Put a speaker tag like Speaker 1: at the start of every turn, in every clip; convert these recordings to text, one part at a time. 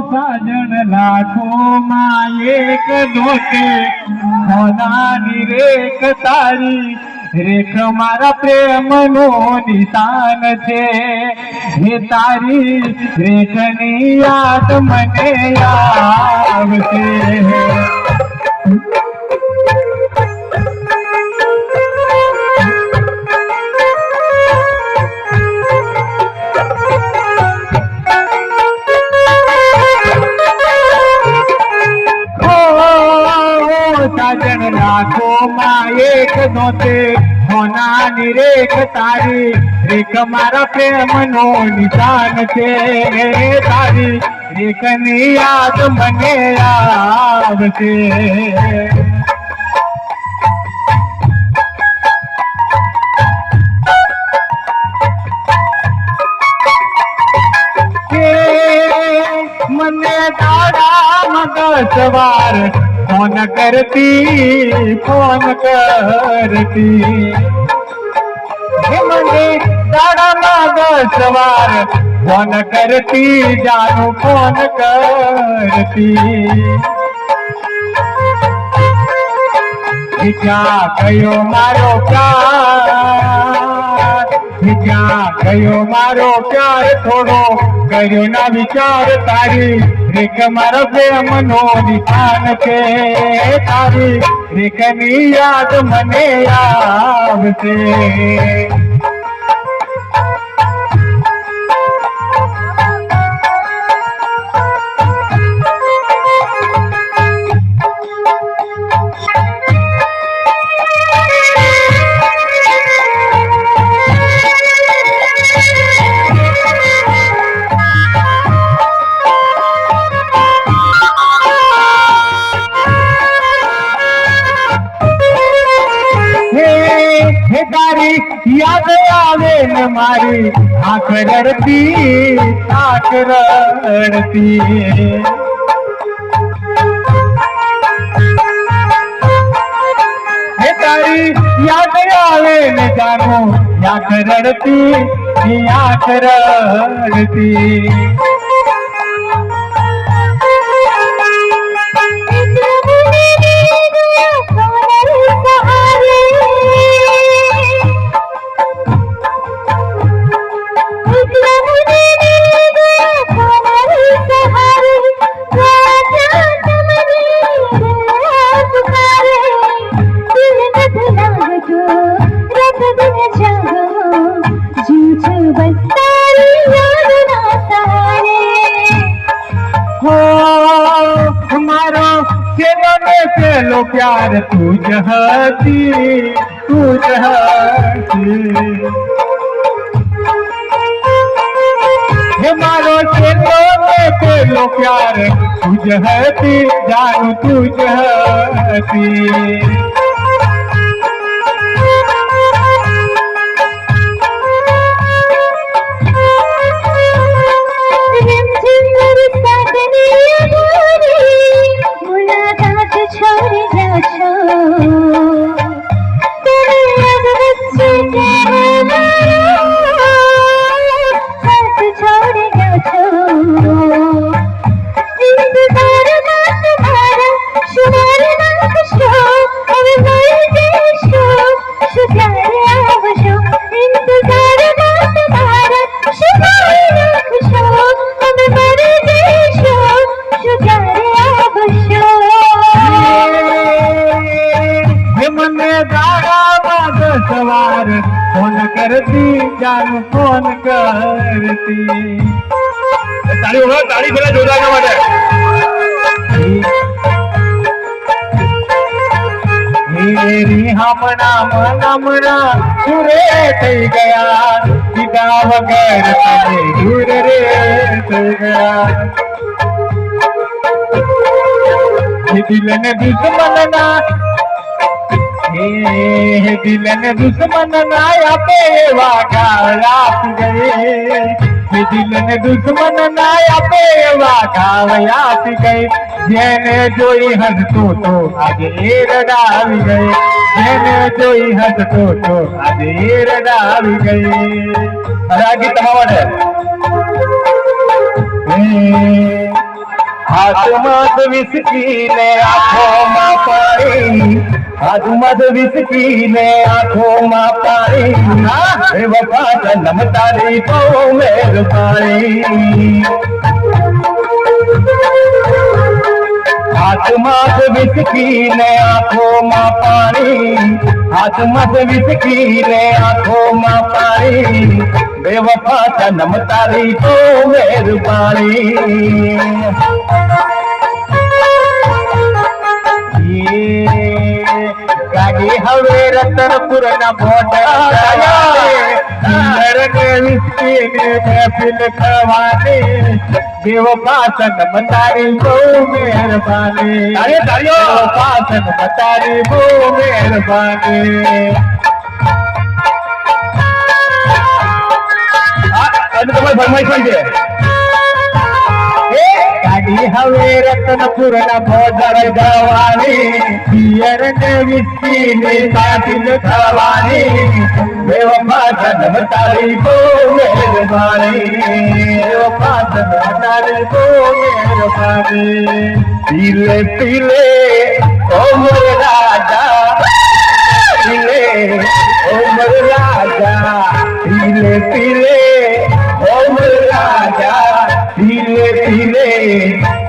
Speaker 1: साजन लाखों मां एक दोते होनानी रेख तारी रेख मारा प्रेम नो निशान छे हे तारी रेखनी याद मने आवशे साजन लाखों मां एक दोते होनानी रेख तारी रेख मारा प्रेम नो निशान छे तारी रेखनी याद मने आवशे मने दाड़ा मगसवार फोन करती मने दाड़ा मगसवार फोन करती जानू फोन करती क्या कयो मारो प्यार क्या कयो मारो प्यार थोड़ो करो ना विचार तारी रेख मारो प्रेम नो निशान छे तारी रेखनी याद मने आवशे तारी याद आवे न मारी आँख रड़ती तारी याद आवे न जानू आँख रड़ती चलो प्यार तू जहती मारो चलो प्यार तू जहती जानू तू जहती सवार फोन करती जानू फोन करती ताली होगा ताली पहला जोरदार का बात है मेरी हमना दूरे थई गया सीधा वगर तने दूर रे थई गया दिल ने दुश्मन ना दिलन दुश्मन नाया पे वागाप गए दिलन दुश्मन नाया पे वागाप गए जेने जोई हंसतो तो आज रडावी गए जेने जोई हंसतो तो आज रडावी गए अरे गीत हवा
Speaker 2: હાથમાં વિસકીને આંખોમાં પાણી, હાથમાં વિસકીને આંખોમાં પાણી, વફા સનમ તારી બહુ મહેરબાની. હાથમાં વિસકીને આંખોમાં પાણી, હાથમાં વિસકીને આંખોમાં પાણી, બેવફા સનમ તારી બહુ મહેરબાની. ગાડી હવે રતનપુર ના બોર્ડર વિસ્કી મહેફિલ થવાની, બેવફા સનમ તારી બહુ મહેરબાની. બેવફા સનમ તારી બહુ મહેરબાની. તમારી ફરમાઈશ છે. ગાડી હવે રતનપુર ના બોર્ડર જવાની, પિયર ને વિસ્કી ની મહેફિલ થવાની, બેવફા સનમ તારી બહુ મહેરબાની. બેવફા સનમ તારી બહુ મહેરબાની. પીલે પીલે ઓ મોર રાજા, પીલે ઓ મોર રાજા, પીલે પીલે ઓ મોર રાજા, पीले पीले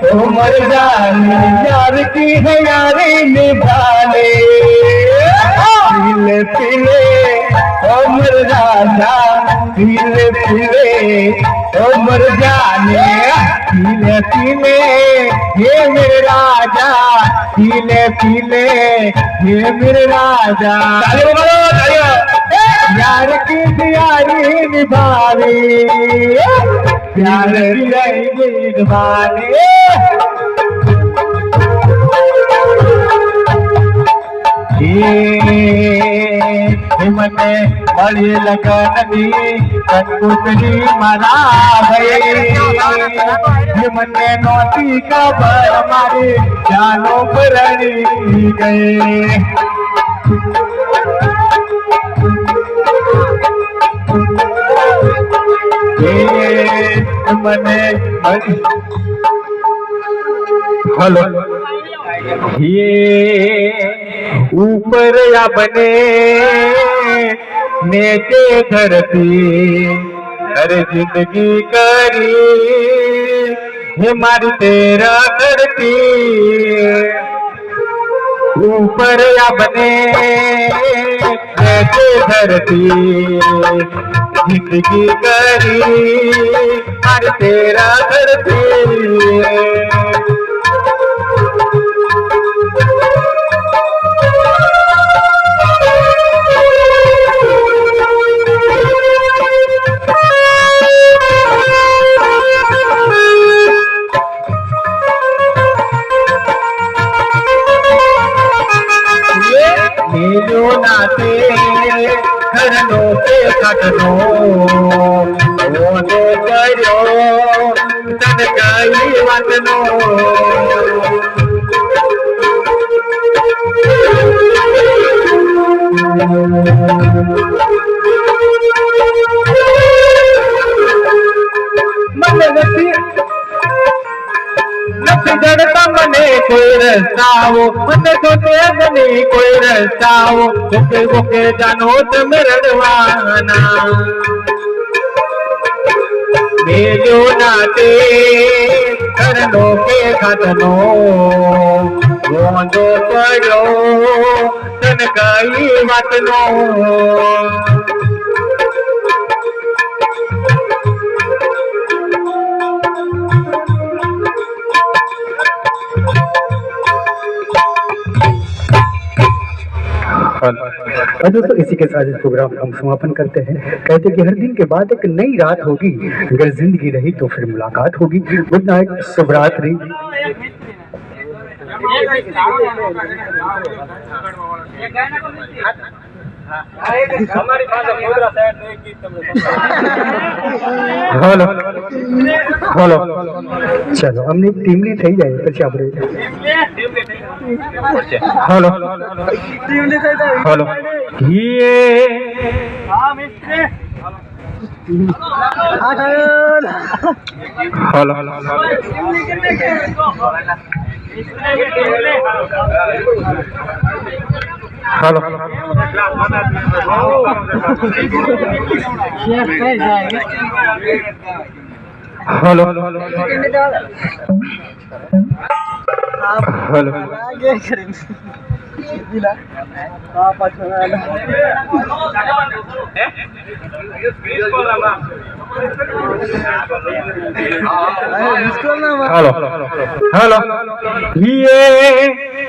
Speaker 2: तो मर जाने, यार की है यारी निभाने. पीले पीले तो मर जाना, पीले पीले तो मर जाने. पीले पीले ये मेरे राजा, पीले पीले ये मेरे राजा. यार की यारी निभाने, प्यार निभाने. મને મળી લગનની કંકુતરી મારા ભાઈ, મને નહોતી ખબર મારી જાનો પરણી ગઈ. મને હલો ऊपर या बने नीचे धरती, हर जिंदगी करी हमारी तेरा करती. ऊपर या बने नीचे धरती, जिंदगी करी हर तेरा करती. मेलो नाते घरनो के खटनो ओने करो तन कई वतनो. मन નથી જડતા મને કોઈ રસ્તાઓ, મને જોતે મને કોઈ રસ્તાઓ, જોકે જોકે જાનો તમે રડવાના. મેલો નાતે ઘરનો કે ખાતનો ગોંધો પડ્યો તન કઈ વાતનો.
Speaker 3: और दोस्तों इसी के साथ इस प्रोग्राम का हम समापन करते हैं. कहते हैं कि हर दिन के बाद एक नई रात होगी, अगर जिंदगी रही तो फिर मुलाकात होगी. गुड नाइट, शुभ रात्रि. हेलो हेलो चलो हमने टीमली થઈ જાય પછી આપણે हेलो हेलो ये
Speaker 1: हाँ मिस्त्री
Speaker 2: hello hello hello hello hello ये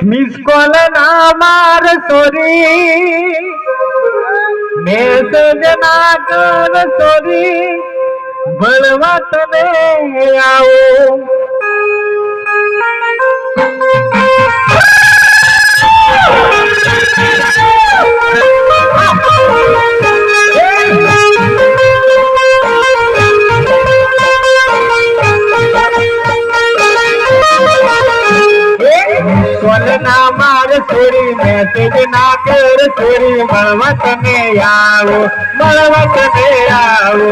Speaker 2: मिस कॉल ना मार सोरी मैसेज ना कर सोरी बलवा तने आओ कॉल ना मार छोरी मैसेज ना कर छोरी मलवत में आओ मलवत में आओ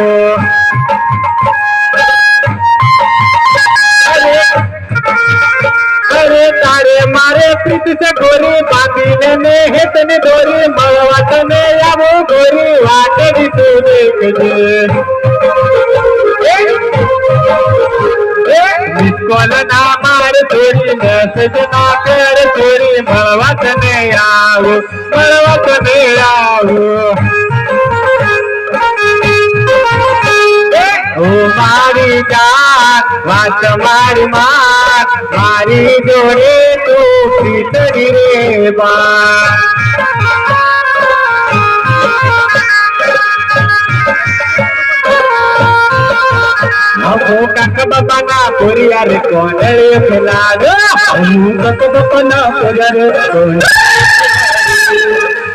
Speaker 2: अरे तारे मारे प्रीत से गोरी बांधीने में हेतने डोरी मलवत में आओ गोरी वाटरी तू देख कॉल ना मार छोरी मैसेज ना कर छोरी मलवत में आओ मलवत में आओ ओ मारी जान बात मारी मार मारी जोड़े तू पीतरी रे बार हमो कक बपना पुरिया रे कोंडले फुलाडो हमो कक बपना पुरिया रे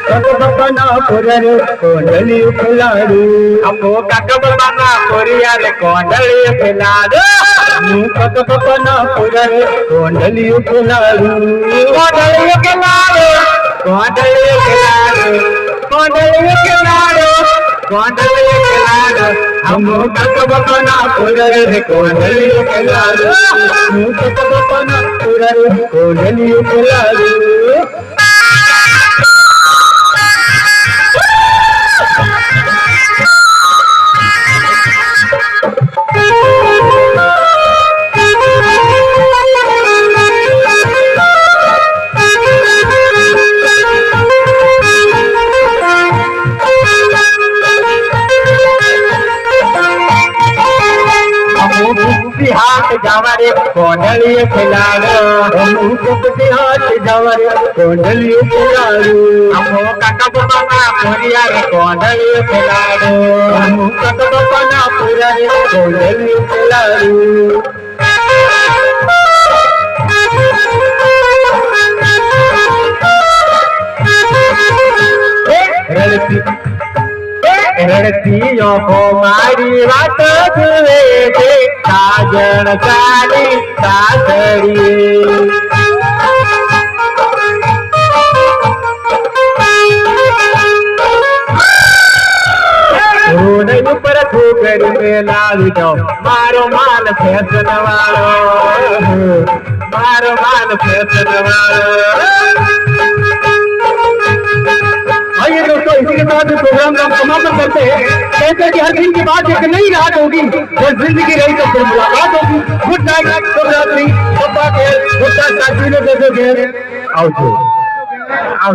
Speaker 2: कक बपना पुरिया रे कोंडले फुलाडो हमो कक बपना पुरिया रे कोंडले फुलाडो हमो कक बपना पुरिया रे कोंडले फुलाडो कोंडले फुलाडो कोंडले फुलाडो कोंडले फुलाडो कोंडले फुलाडो हमो कक बपना पुरिया रे कोंडले फुलाडो हमो कक बपना पुरिया रे कोंडले फुलाडो हाथ जावरे कोंडली खिलाड़ो हमो कपटी हाथ जावरे कोंडली खिलाड़ो हमो कक बपना पुरिया रे कोंडली खिलाड़ो हमो कक बपना पुरिया रे कोंडली खिलाड़ो रड़तियों को मारी बात जुए दे साजन साली सासड़ी रोड ऊपर ठोकर में लाल जाओ मारो माल फैशन वालो मारो माल फैशन वालो आइए दोस्तों इसी के साथ प्रोग्राम का समापन करते हैं कहते हैं कि हर दिन की बात एक नई रात होगी जब जिंदगी रही तो फिर मुलाकात होगी गुड नाइट शुभ रात्रि गुड नाइट आओ